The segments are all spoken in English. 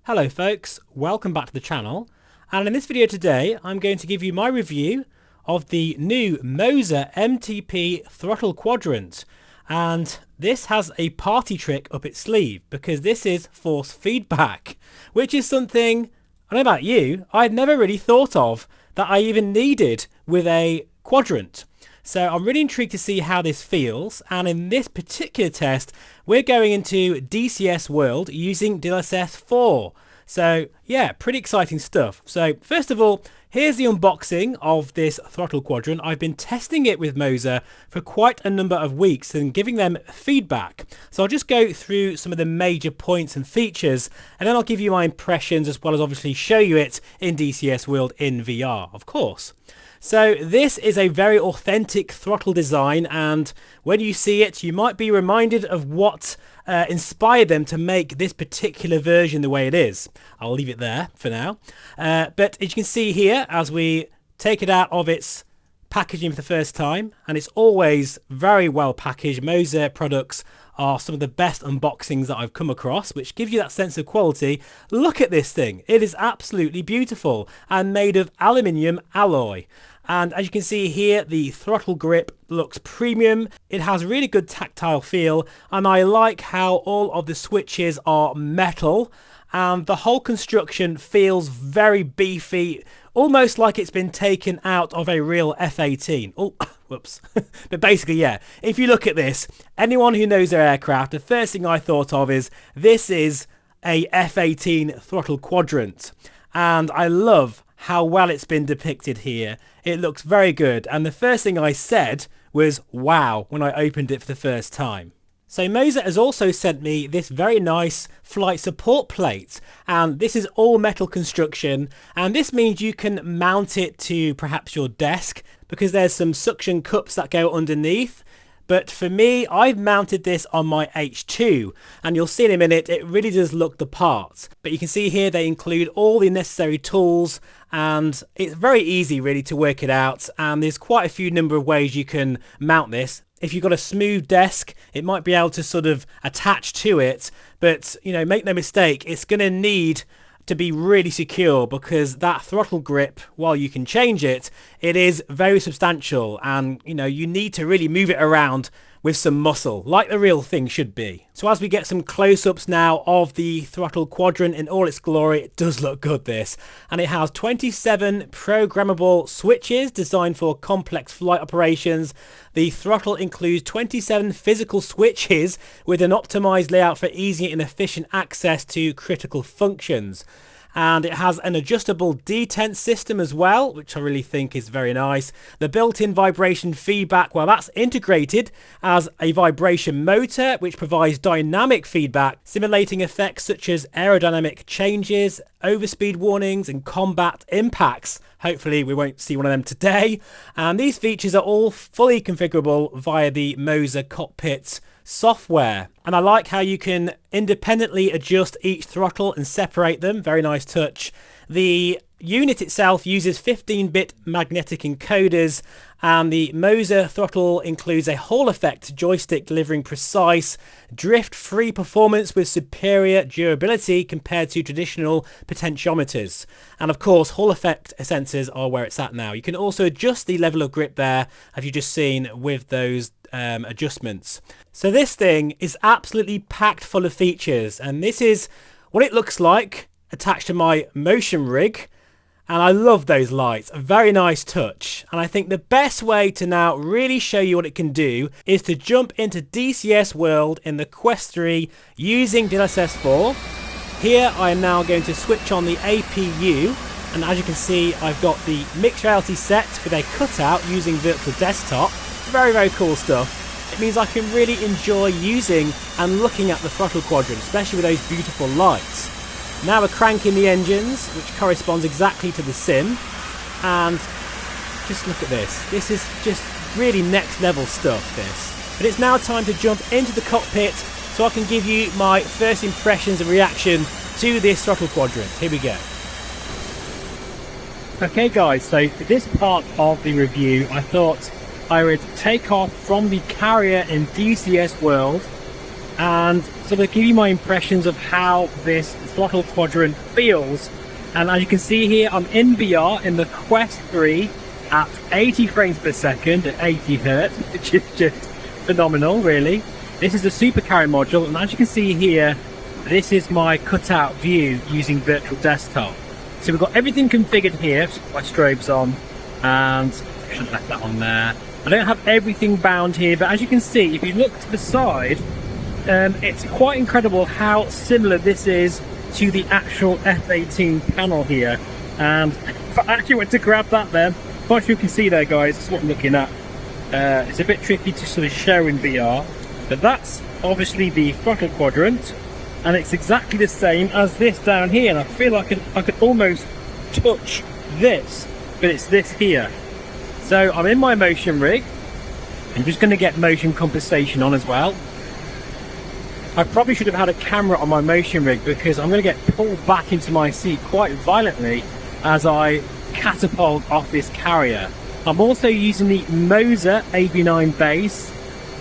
Hello folks, welcome back to the channel, and in this video today I'm going to give you my review of the new Moza MTP Throttle Quadrant, and this has a party trick up its sleeve because this is force feedback, which is something, I don't know about you, I'd never really thought of that I even needed with a Quadrant. So I'm really intrigued to see how this feels, and in this particular test we're going into DCS World using DLSS 4. So yeah, pretty exciting stuff. So first of all, here's the unboxing of this Throttle Quadrant. I've been testing it with Moza for quite a number of weeks and giving them feedback. So I'll just go through some of the major points and features, and then I'll give you my impressions as well as obviously show you it in DCS World in VR, of course. So this is a very authentic throttle design, and when you see it you might be reminded of what inspired them to make this particular version the way it is. I'll leave it there for now. But as you can see here, as we take it out of its packaging for the first time, and it's always very well packaged. Moza products are some of the best unboxings that I've come across, which give you that sense of quality. Look at this thing. It is absolutely beautiful and made of aluminium alloy. And as you can see here, the throttle grip looks premium. It has really good tactile feel, and I like how all of the switches are metal, and the whole construction feels very beefy, almost like it's been taken out of a real F-18. Oh, whoops. But basically, yeah, if you look at this, anyone who knows their aircraft, the first thing I thought of is this is a F-18 throttle quadrant. And I love how well it's been depicted here. It looks very good, and the first thing I said was wow when I opened it for the first time. So Moza has also sent me this very nice flight support plate, and this is all metal construction, and this means you can mount it to perhaps your desk because there's some suction cups that go underneath. But for me, I've mounted this on my H2, and you'll see in a minute it really does look the part. But you can see here they include all the necessary tools, and it's very easy really to work it out, and there's quite a few number of ways you can mount this. If you've got a smooth desk, it might be able to sort of attach to it, but you know, make no mistake, it's going to need to be really secure because that throttle grip, while you can change it, it is very substantial, and you know, you need to really move it around with some muscle, like the real thing should be. So as we get some close-ups now of the Throttle Quadrant in all its glory, it does look good, this. And it has 27 programmable switches designed for complex flight operations. The throttle includes 27 physical switches with an optimized layout for easy and efficient access to critical functions. And it has an adjustable detent system as well, which I really think is very nice. The built-in vibration feedback, well, that's integrated as a vibration motor, which provides dynamic feedback, simulating effects such as aerodynamic changes, overspeed warnings, and combat impacts. Hopefully we won't see one of them today. And these features are all fully configurable via the Moza cockpit software, and I like how you can independently adjust each throttle and separate them. Very nice touch. The unit itself uses 15-bit magnetic encoders, and the Moza throttle includes a Hall effect joystick delivering precise drift-free performance with superior durability compared to traditional potentiometers. And of course, Hall effect sensors are where it's at now. You can also adjust the level of grip there, as you've just seen with those adjustments. So this thing is absolutely packed full of features, and this is what it looks like attached to my motion rig. And I love those lights, a very nice touch. And I think the best way to now really show you what it can do is to jump into DCS World in the Quest 3 using DLSS 4. Here I am now going to switch on the APU, and as you can see I've got the mixed reality set with a cutout using virtual desktop. Very, very cool stuff. It means I can really enjoy using and looking at the Throttle Quadrant, especially with those beautiful lights. Now we're cranking the engines, which corresponds exactly to the sim, and just look at this. This is just really next level stuff, this. But it's now time to jump into the cockpit so I can give you my first impressions and reaction to this Throttle Quadrant. Here we go. Okay guys, so for this part of the review I thought I would take off from the carrier in DCS World and sort of give you my impressions of how this Throttle Quadrant feels. And as you can see here, I'm in VR in the Quest 3 at 80 frames per second at 80 Hertz, which is just phenomenal, really. This is the super carry module, and as you can see here, this is my cutout view using virtual desktop. So we've got everything configured here. Just put my strobes on, and I should have left that on there. I don't have everything bound here, but as you can see, if you look to the side, it's quite incredible how similar this is to the actual F18 panel here. And if I actually went to grab that then, I'm not sure you can see there, guys, that's what I'm looking at. It's a bit tricky to sort of show in VR, but that's obviously the Throttle Quadrant, and it's exactly the same as this down here. And I feel like I could almost touch this, but it's this here. So I'm in my motion rig. I'm just going to get motion compensation on as well. I probably should have had a camera on my motion rig, because I'm going to get pulled back into my seat quite violently as I catapult off this carrier. I'm also using the Moza AB9 base.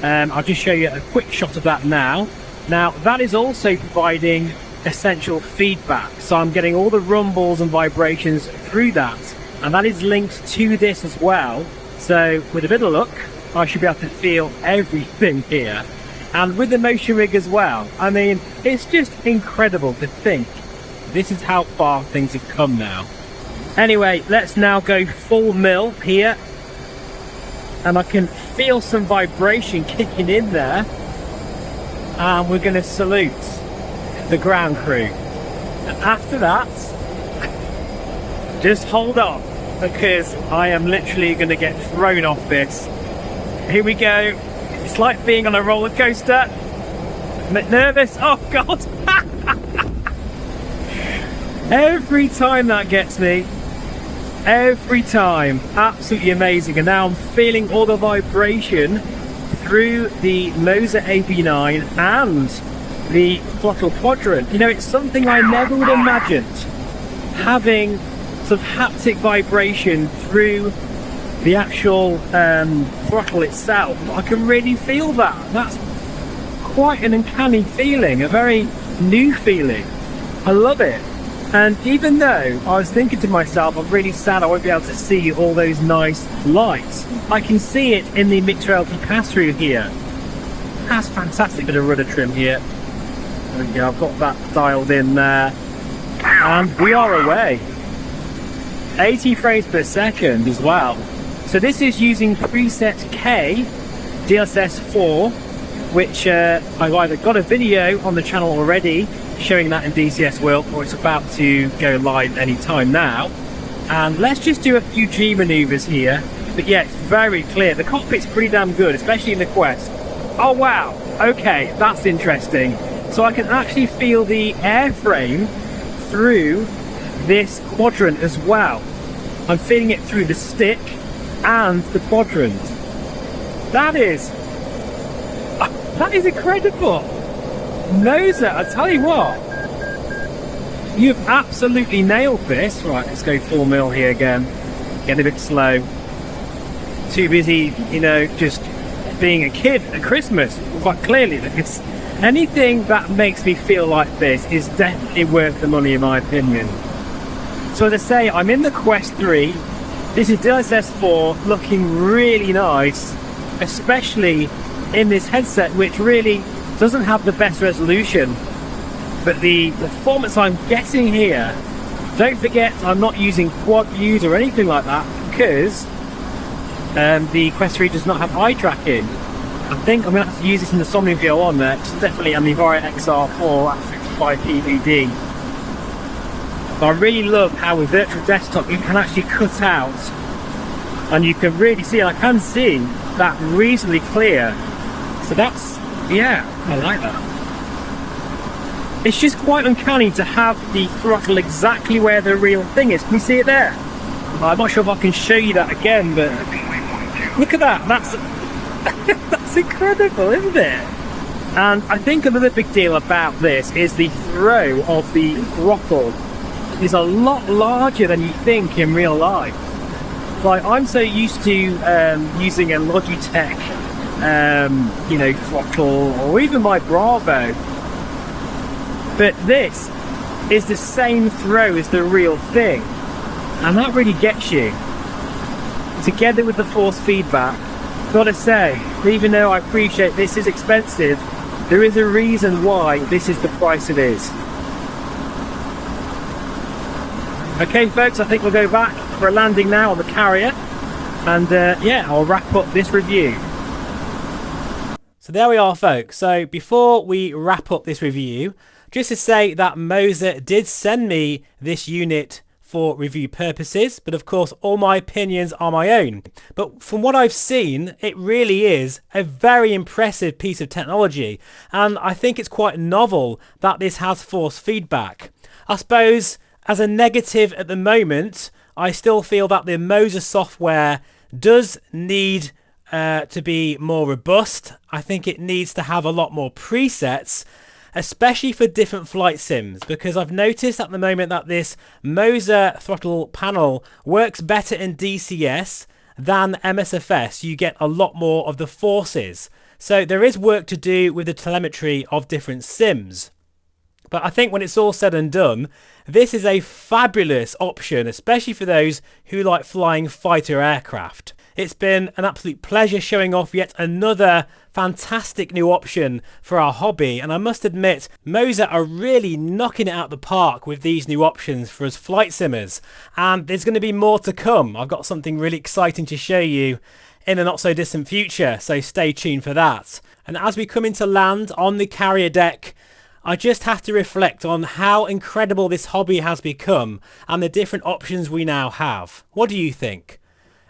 I'll just show you a quick shot of that now. Now that is also providing essential feedback, so I'm getting all the rumbles and vibrations through that, and that is linked to this as well. So with a bit of luck, I should be able to feel everything here. And with the motion rig as well, I mean, it's just incredible to think this is how far things have come now. Anyway, let's now go full mill here, and I can feel some vibration kicking in there, and we're going to salute the ground crew. And after that, just hold on, because I am literally going to get thrown off this. Here we go. It's like being on a roller coaster. I'm a bit nervous. Oh God. Every time that gets me. Every time. Absolutely amazing. And now I'm feeling all the vibration through the Moza AB9 and the Throttle Quadrant. You know, it's something I never would have imagined, having sort of haptic vibration through the actual throttle itself. I can really feel that. That's quite an uncanny feeling, a very new feeling. I love it. And even though I was thinking to myself, I'm really sad I won't be able to see all those nice lights, I can see it in the mixed reality pass-through here. That's fantastic bit of rudder trim here. There we go, I've got that dialed in there. And we are away. 80 frames per second as well. So this is using preset K, DLSS 4, which I've either got a video on the channel already showing that in DCS World, or it's about to go live anytime now. And let's just do a few G maneuvers here. But yeah, it's very clear. The cockpit's pretty damn good, especially in the Quest. Oh wow, okay, that's interesting. So I can actually feel the airframe through this quadrant as well. I'm feeling it through the stick and the quadrant. That is incredible. Moza, I tell you what, you've absolutely nailed this. Right, let's go full mill here again. Getting a bit slow. Too busy, you know, just being a kid at Christmas, quite clearly. Because anything that makes me feel like this is definitely worth the money, in my opinion. So as I say, I'm in the Quest 3. This is DLSS 4, looking really nice, especially in this headset, which really doesn't have the best resolution. But the performance I'm getting here, don't forget I'm not using quad views or anything like that, because the Quest 3 does not have eye tracking. I think I'm going to have to use this in the Somnium VR1 there. It's definitely on the Variant XR4 at 55 PVD. But I really love how with virtual desktop you can actually cut out, and you can really see, I can see that reasonably clear. So that's, yeah, I like that. It's just quite uncanny to have the throttle exactly where the real thing is. Can you see it there? I'm not sure if I can show you that again, but look at that. That's that's incredible, isn't it? And I think another big deal about this is the throw of the throttle is a lot larger than you think in real life. Like, I'm so used to using a Logitech you know, Throttle or even my Bravo. But this is the same throw as the real thing, and that really gets you. Together with the force feedback, gotta say, even though I appreciate this is expensive, there is a reason why this is the price it is. Okay folks, I think we'll go back for a landing now on the carrier, and yeah, I'll wrap up this review. So there we are folks. So before we wrap up this review, just to say that Moza did send me this unit for review purposes, but of course all my opinions are my own. But from what I've seen, it really is a very impressive piece of technology, and I think it's quite novel that this has force feedback. I suppose as a negative at the moment, I still feel that the Moza software does need to be more robust. I think it needs to have a lot more presets, especially for different flight sims, because I've noticed at the moment that this Moza throttle panel works better in DCS than MSFS. You get a lot more of the forces. So there is work to do with the telemetry of different sims. But I think when it's all said and done, this is a fabulous option, especially for those who like flying fighter aircraft. It's been an absolute pleasure showing off yet another fantastic new option for our hobby, and I must admit, Moza are really knocking it out the park with these new options for us flight simmers, and there's going to be more to come. I've got something really exciting to show you in a not so distant future, so stay tuned for that. And as we come into land on the carrier deck, I just have to reflect on how incredible this hobby has become and the different options we now have. What do you think?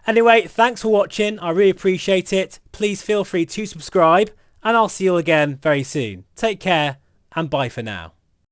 Anyway, thanks for watching. I really appreciate it. Please feel free to subscribe, and I'll see you all again very soon. Take care, and bye for now.